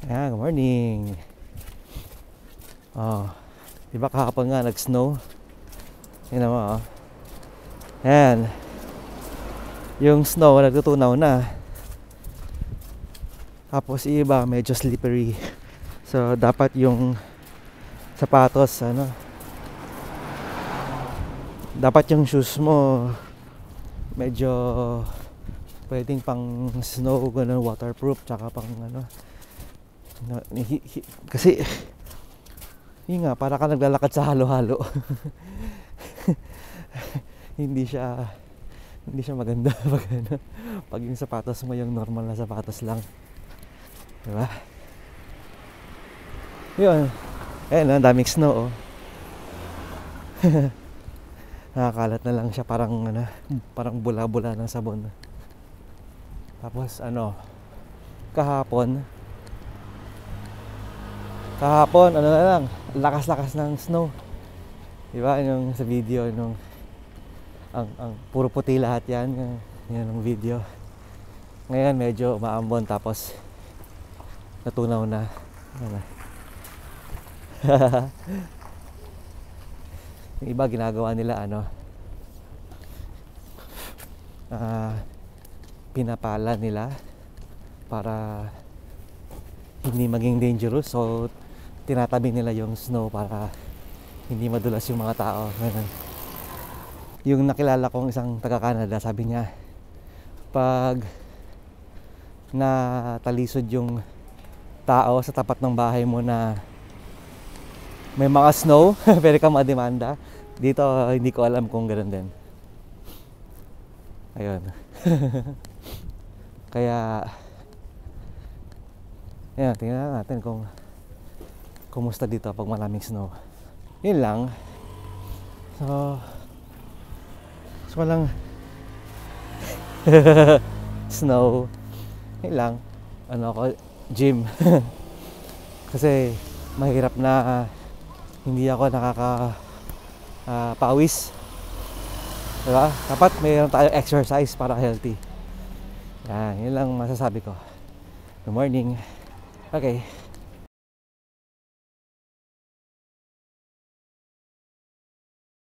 Ayan, good morning. Oh, diba kahapon nga nag-snow? Yan naman, oh. Ayan. Yung snow nagtutunaw na. Tapos iba medyo slippery. So dapat yung sapatos, dapat yung shoes mo medyo pwedeng pang snow, ganun, waterproof, tsaka pang kasi yun nga, para ka naglalakad sa halo-halo. hindi siya maganda pag yung sapatos mo yung normal na sapatos lang, diba? Yun, ayun, ang daming snow, oh. Nakakalat na lang siya, parang bula-bula ng sabon. Tapos kahapon na lang, lakas-lakas ng snow. Diba, yung sa video, ang puro puti lahat yan ang video. Ngayon medyo maambon, tapos natunaw na. Yung iba ginagawa nila pinapala nila para hindi maging dangerous, so tinatabi nila yung snow para hindi madulas yung mga tao. Yung nakilala kong isang taga-Canada, sabi niya pag natalisod yung tao sa tapat ng bahay mo na may mga snow, pwede ka mademanda. Dito hindi ko alam kung ganoon din. Ayun. Kaya ayan, tingnan natin kung kumusta dito pag maraming snow. Yun lang. So walang snow. Yun lang. Gym. Kasi mahirap na hindi ako pawis. Diba? Dapat mayroon tayong exercise para healthy. Yan, yun lang masasabi ko. Good morning. Okay.